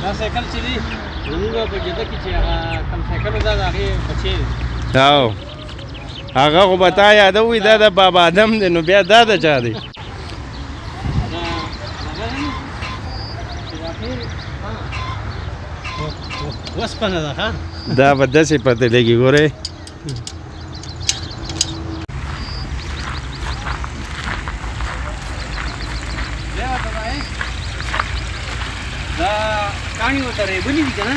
دا سایکل چې دی زموږ په جده کې چې هغه کوم سایکل و دا د هغې بچی دی. او هغه خو به تا یادوي دا د بابا آدم دی نو بیا دا د چا دی؟ دا هغه دی چې د هغې وسپنه ده ښه. دا به داسې پته لګي ګورئ. دا کاڼي ورته ریبلي دي که نه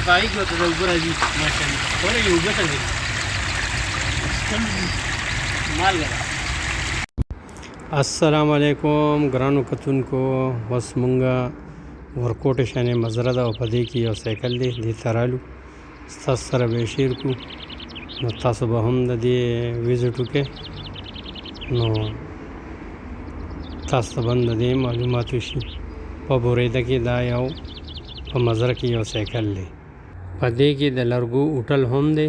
په هغې کې ورته د اوبه راځي ماشاءالله ګوره یې اوبه ته ځي مالګه ده. السلام علیکم ګرانو کتونکو. بس مونږه ورکوټ شانې مزره ده او په دې کې یو سایکل دی دې ته رالو ستاسو سره به یې شیر کړو نو تاسو به هم د دې وزټ وکړئ نو تاسو ته به هم د دې معلومات وشي. په بوریده کې دا یو په مزره کې یو سایکل دی. په دې کې د لرګو هوټل هم دی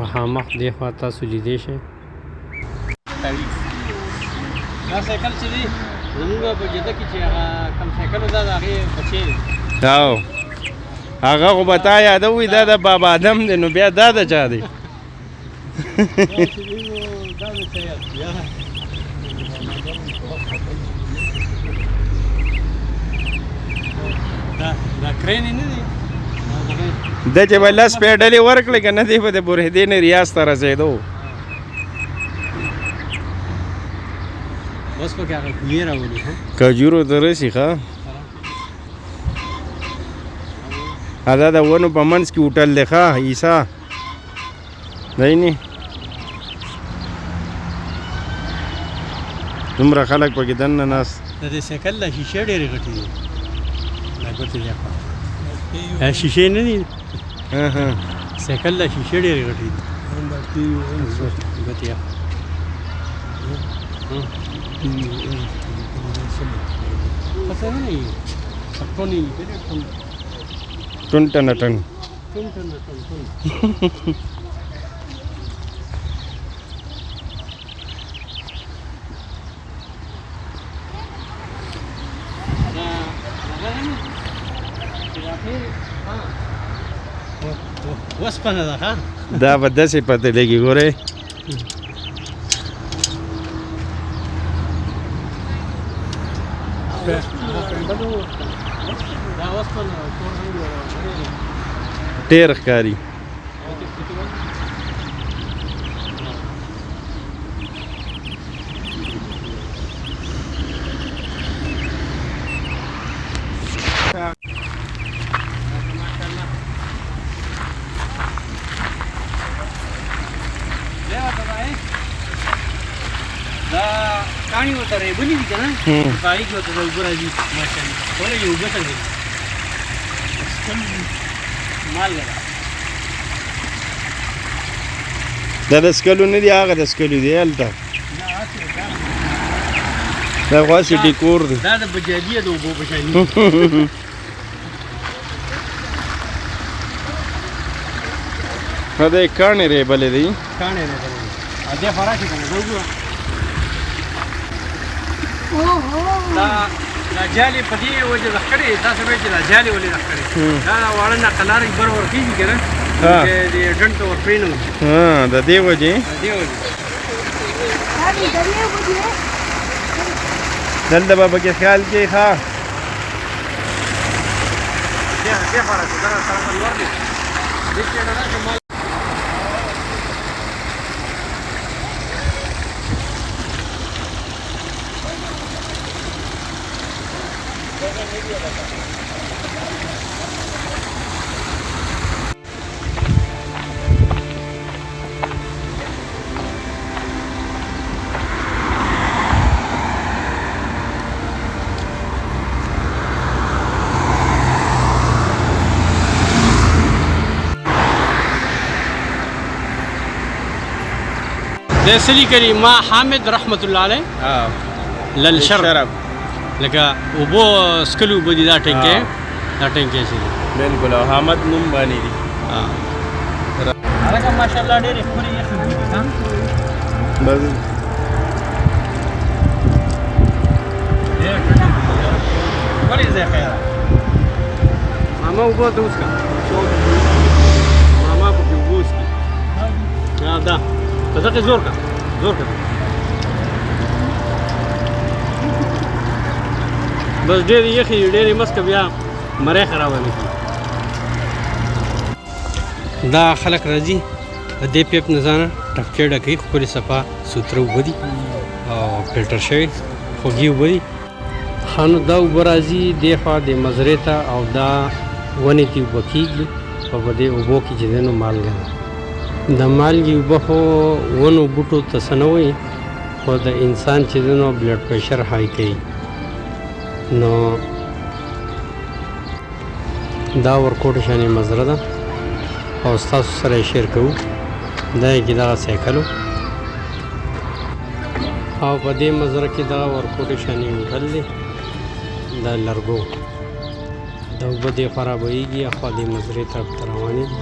مخامخ دې خوا تاسو لیدی شئ. دا سایکل چې دی زموږ په جده کې چې هغه کوم سایکل و دا د هغې بچی دی. او هغه خو به تا یادوي دا د بابا آدم دی نو بیا دا د چا دی؟ دا کرین نه دی د چې به لس پیډلې ورکړې که نه دی به د بورهدې نه ریاض ته رسېدو. اوس پکې هغه کویې راولي کجورو ته رسي ښه. دا د ونو په منځ کې هوټل دی ښه عیسی دی نه دومره خلک پکې دننه ناست. د دې سایکل دا شیشې ډېرې غټې دي دا ګوتې دی خوا شیشې نه دي سایکل دا شیشې ډېرې غټې دي ګوتې یا پته نه وي ټون یې ټون ټنه ټن ټون وسپنه ده ښه. دا به داسې پته لګي ګورئ. دا وسپنه ډېر ښکاري. دا کاڼي ورته ریبلي دي که نه په هغې کې ورته د اوبه راځي ماشاءالله ګوره یې اوبه ته ځي مالګه ده. دا د سکلو نه دي هغه د سکلو دی هلته دا خو هسې ډیکور دی. دا د بجادیه د اوبو په شان دي. دا یې کاڼې ریبلې دی کاڼې ریبلې دي او دې خوا راشي که نه دا وګوره دا جالې په دې وجه رخ کړې تاسو وایئ چې دا جالې ولې رخ کړې دا واړه نقلاره بر ورکېږي که نه د ډنډ ته ور پرېنوځي د دې وجې د دې وجې دلته به پکې خیال کې ښه دې خوا راشي دا طرفه لوړ دی دې سایډه راشي مال د سلی کری ما حامد رحمت الله علیه للشرب لکه اوبو سکلو اوبه دي دا ټینکې چې دي بالکل او حامد نوم باندې دي هغه ماشاءالله ډېرې ښکلې یخې اوبه دي بس ولې ځای خیره ماما اوبه ته وڅښه ماما پکې اوبه وڅښي دا په دغې زور کړه بس ډېرې یخې ډېرې مسکه بیا مری خرابه نه کړي دا خلک راځي د دې پیپ نه ځانه ټپکې ډکوي ښکلې صفا سوتره اوبه دي او فلټر شوي خوږې اوبه دي ښه نو دا اوبه راځي دې خوا د مزرې ته او دا ونې ته اوبه کېږي او په دې اوبو کې چې دی نو مالګه ده د مالګې اوبه خو ونو بوټو ته څه نه وایي خو د انسان چې دی نو بلډ پریشر های کوي نو دا ورکوټ شانې مزره ده او ستاسو سره یې شیر کوو دا یې کې دغه سایکل او په دې مزره کې دغه ورکوټ شانې هوټل دی د لرګو دا اوبه دې خوا رابهیږي اخوا دې مزرې طرف ته روانې دي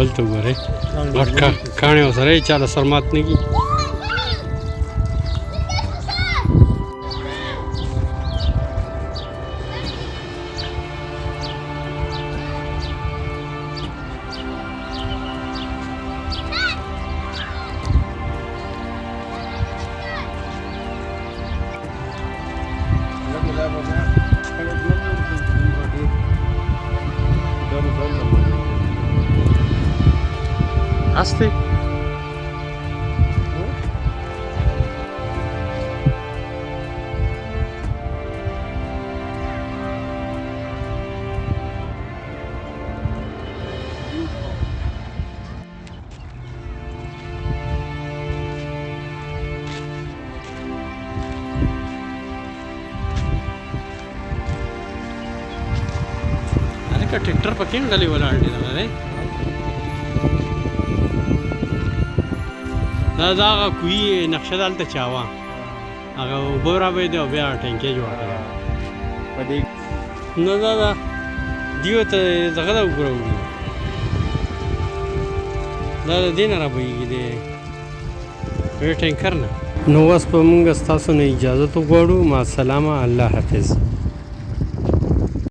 بل ته وګورئ غټ کاڼې ورسره یې چا له سر مات نه کي Aste? अरे का ट्रैक्टर पकेन गली वाला आंटी ना रे دا هغه کوهي نقشه دلته چاوه هغه اوبه رابهېدې او بیا ټینکۍ جوړه کړه نو دا دیو ته دغه ده وګوره دا د دې نه رابهېږي د ټینکر نه نو اوس به موږ ستاسو نه اجازت وغواړو مع السلامه الله حافظ